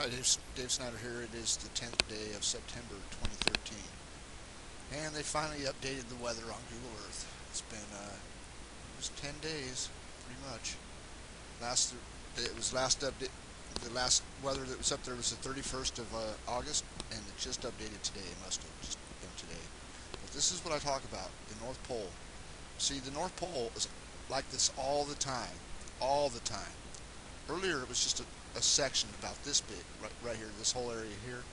Hi, Dave Snyder here. It is the 10th day of September 2013. And they finally updated the weather on Google Earth. It's been, it was 10 days, pretty much. It was last update, the last weather that was up there was the 31st of August, and it just updated today. It must have just been today. But this is what I talk about, the North Pole. See, the North Pole is like this all the time. All the time. Earlier it was just a section about this big, right here, this whole area here,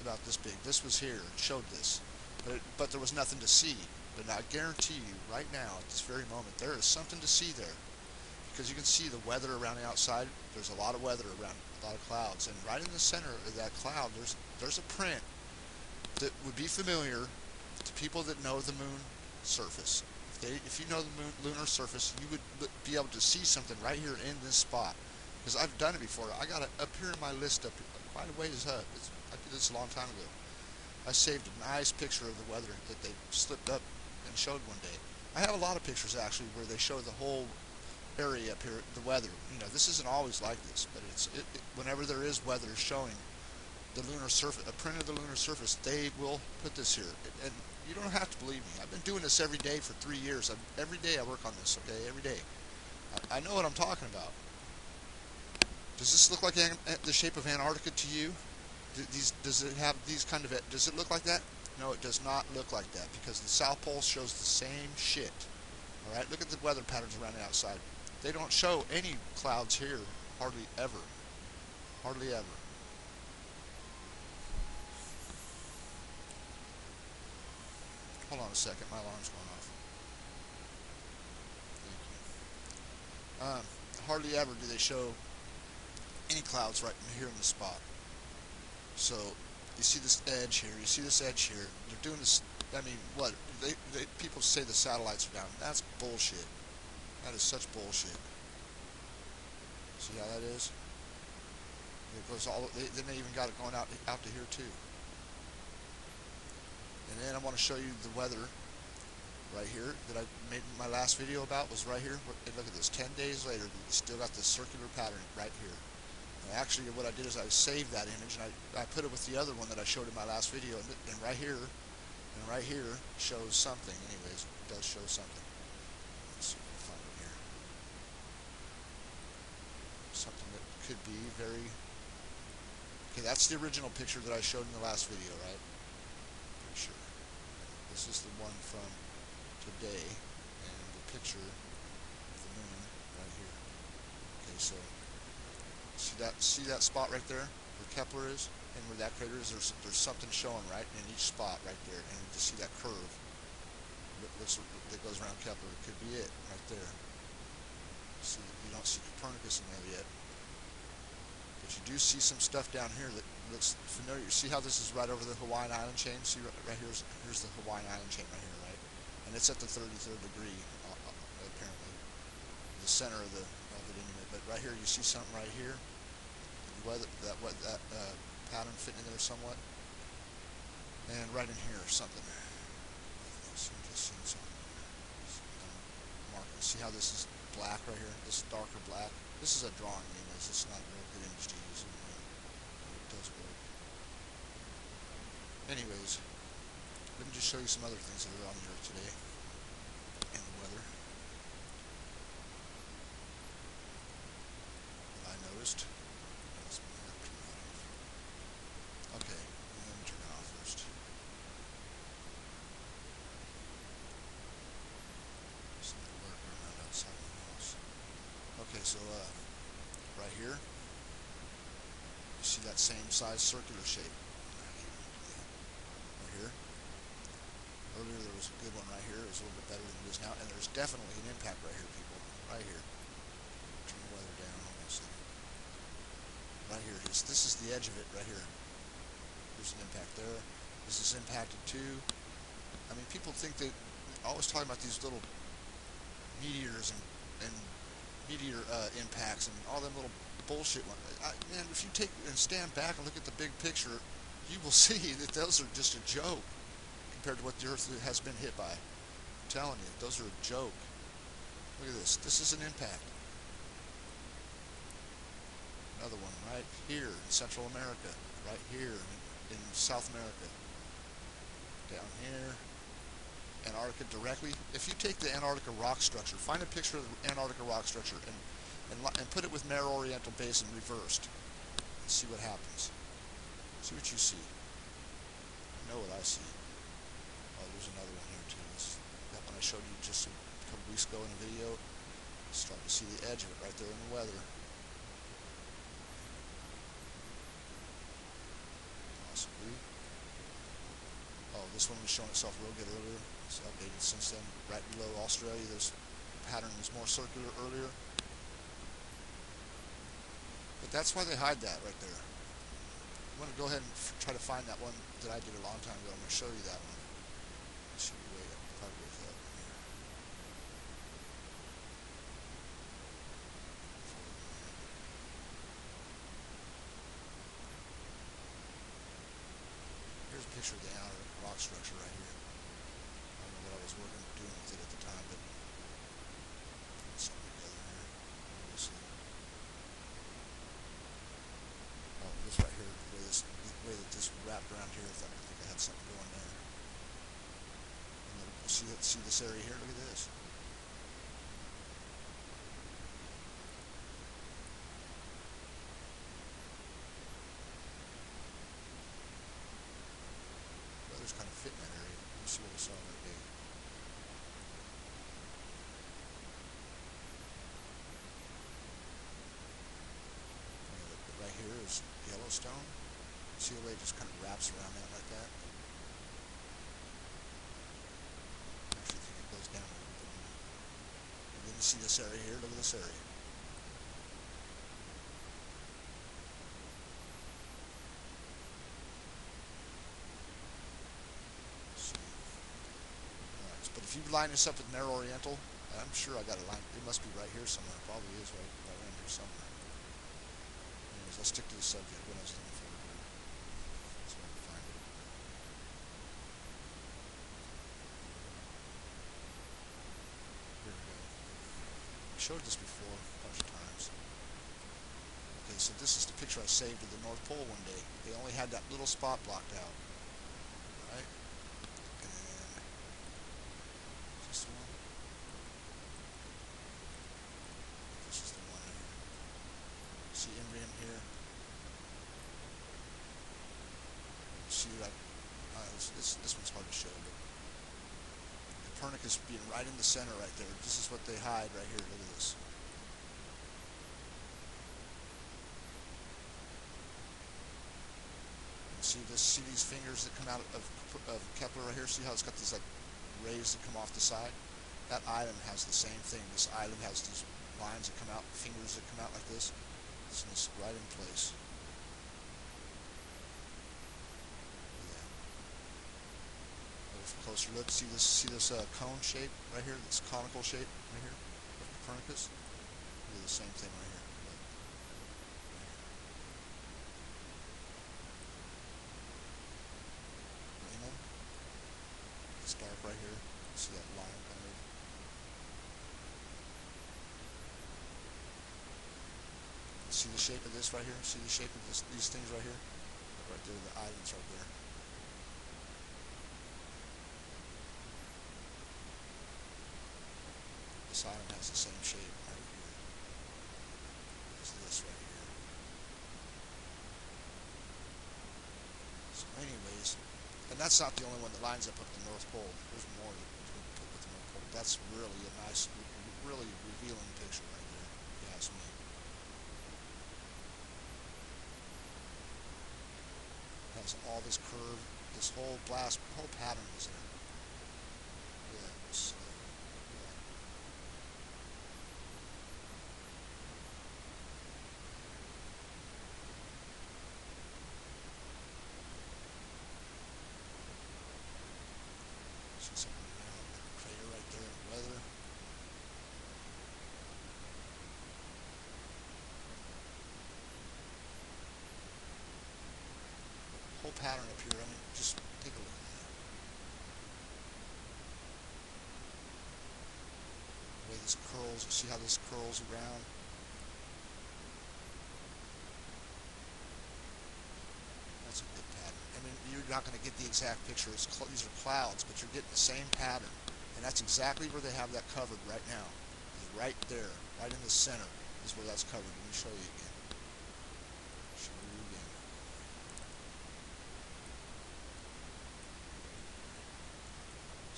about this big. This was here, it showed this, but there was nothing to see. But I guarantee you, right now, at this very moment, there is something to see there, because you can see the weather around the outside. There's a lot of weather around, a lot of clouds, and right in the center of that cloud, there's a print that would be familiar to people that know the moon surface. If you know the lunar surface, you would be able to see something right here in this spot. Because I've done it before. I got it up here in my list, up quite a ways up. I did this a long time ago. I saved a nice picture of the weather that they slipped up and showed one day. I have a lot of pictures actually where they show the whole area up here, the weather. You know, this isn't always like this, but whenever there is weather showing the lunar surface, a print of the lunar surface, they will put this here. And you don't have to believe me. I've been doing this every day for 3 years. Every day I work on this, okay? Every day. I know what I'm talking about. Does this look like the shape of Antarctica to you? Does it have these kind of... Does it look like that? No, it does not look like that, because the South Pole shows the same shit. Alright, look at the weather patterns around the outside. They don't show any clouds here, hardly ever. Hardly ever. Hold on a second, my alarm's going off. Thank you. Hardly ever do they show any clouds right here in the spot. So you see this edge here, you see this edge here. They're doing this. I mean, what people say the satellites are down. That's bullshit. That is such bullshit. See how that is? It goes all. Then they even got it going out to here too. And then I want to show you the weather right here that I made my last video about. Was right here. And look at this. 10 days later, you still got this circular pattern right here. And actually, what I did is I saved that image and I put it with the other one that I showed in my last video. And right here shows something. Anyways, it does show something. Let's see if I can find it here. Something that could be very. Okay, that's the original picture that I showed in the last video, right? Pretty sure. This is the one from today, and the picture of the moon right here. Okay, so see that spot right there where Kepler is, and where that crater is. There's something showing right in each spot right there, and you see that curve that goes around Kepler. It could be it right there. See, you don't see Copernicus in there yet, but you do see some stuff down here that looks familiar. You see how this is right over the Hawaiian island chain? See right here's the Hawaiian island chain right here, right? And it's at the 33rd degree, apparently, the center of it anyway. But right here, you see something right here. That pattern fitting in there somewhat, and right in here something. Just seeing something. Marking. See how this is black right here? This is darker black. This is a drawing, anyways. This is not a real good image to use. It does work. Anyways, let me just show you some other things that are on the earth today, and the weather that I noticed. Okay, let me turn it off first. Some work around outside the house. Okay, so right here, you see that same size circular shape. Right here. Earlier there was a good one right here. It was a little bit better than it is now, and there's definitely an impact right here, people. Right here. Turn the weather down almost. Right here. This is the edge of it right here. There's an impact there. This is impacted too. I mean, people think that always talking about these little meteors and meteor impacts and all them little bullshit ones. Man, if you take and stand back and look at the big picture, you will see that those are just a joke compared to what the Earth has been hit by. I'm telling you, those are a joke. Look at this. This is an impact. Another one right here in Central America. Right here in South America. Down here. Antarctica directly. If you take the Antarctica rock structure, find a picture of the Antarctica rock structure and put it with Mare Oriental Basin reversed and see what happens. See what you see. I know what I see. Oh, there's another one here too. That one I showed you just a couple weeks ago in a video. Starting to see the edge of it right there in the weather. Possibly. Oh, this one was showing itself real good earlier. It's updated since then. Right below Australia, this pattern was more circular earlier. But that's why they hide that right there. I'm going to go ahead and try to find that one that I did a long time ago. I'm going to show you that one. It should be way up, probably way up here. Here's a picture of the outer rock structure right here. I don't know what I was doing with it at the time, but put something together here. We'll see. Oh, this right here, the way that this wrapped around here, I think I had something going there. And then, see this area here? Look at this. Weather's kind of fit in that area. Let's see what I saw that day. Right here is Yellowstone. See the way it just kind of wraps around that like that? I actually think it goes down a little bit more. And then you see this area here. Look at this area. But if you line this up with Mare Oriental, I'm sure I got a line. It must be right here somewhere. It probably is right around here somewhere. Anyways, let's stick to the subject. What else did I find here? So I can find it. Here we go. I showed this before a bunch of times. Okay, so this is the picture I saved of the North Pole one day. They only had that little spot blocked out. Right? Here. See, like, this one's hard to show, but Copernicus being right in the center right there. This is what they hide right here. Look at this. See this? See these fingers that come out of Kepler right here? See how it's got these like rays that come off the side? That island has the same thing. This island has these lines that come out, fingers that come out like this. And it's right in place. Yeah. A closer look. See this cone shape right here. This conical shape right here of Copernicus. Do the same thing right here. Look. Right here. It's dark right here. See that line kind of. See the shape of this right here? See the shape of these things right here? Right there, the islands right there. This island has the same shape right here as this right here. So anyways, and that's not the only one that lines up the North Pole. There's more that put with the North Pole. That's really a nice, really revealing picture right there, if you ask me. Has all this curve, this whole pattern is there. Yeah, so, yeah. See something around the crater right there in weather. Whole pattern up here. I mean, just take a look at that. The way this curls. See how this curls around? you're not going to get the exact picture. These are clouds, but you're getting the same pattern. And that's exactly where they have that covered right now. Is right there, right in the center is where that's covered. Let me show you again. Show you again.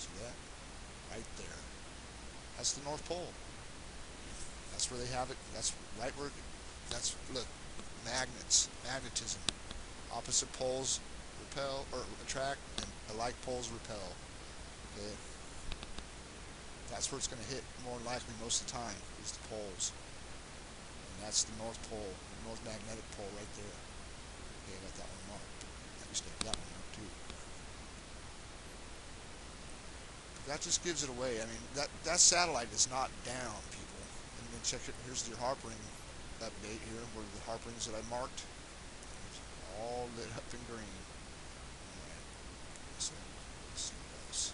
See that? Right there. That's the North Pole. That's where they have it. That's right where, that's, look, magnets, magnetism. Opposite poles repel, or attract, and alike poles repel. Okay? That's where it's going to hit more than likely most of the time, is the poles. And that's the North Pole, the North Magnetic Pole right there. Okay, I got that one marked. At least I got that one marked too. That just gives it away. I mean, that satellite is not down, people. And then check it. Here's your harpering update here, where the harperings that I marked, it's all lit up in green. Alright, so let's see what else.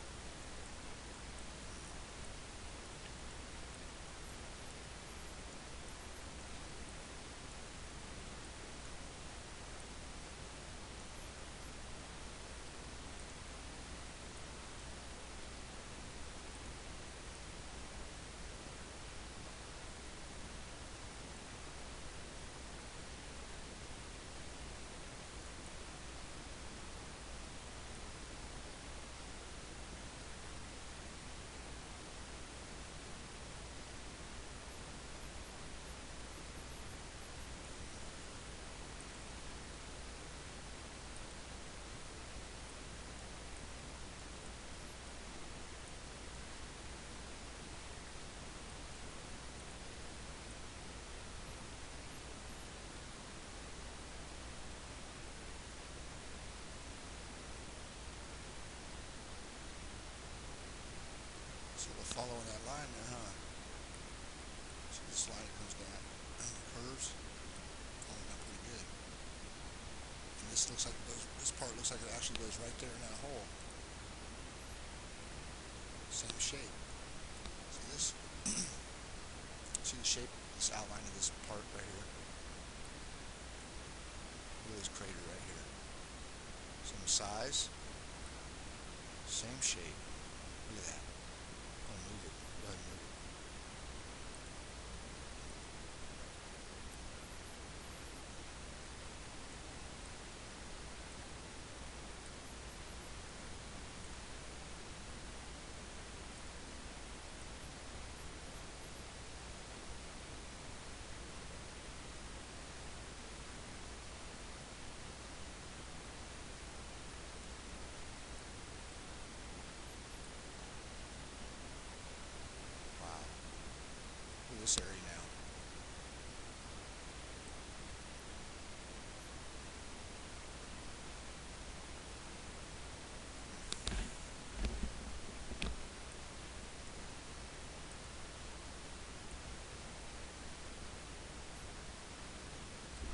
So we're following that line there, huh? See this line that comes down and curves, following that pretty good. And this looks like it goes. This part looks like it actually goes right there in that hole. Same shape. See this? See the shape, this outline of this part right here. Look at this crater right here. Same size, same shape. Look at that. I'm gonna move it. Go ahead and move it. Wow. Look at this area now.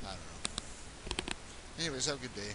I don't know. Anyways, have a good day.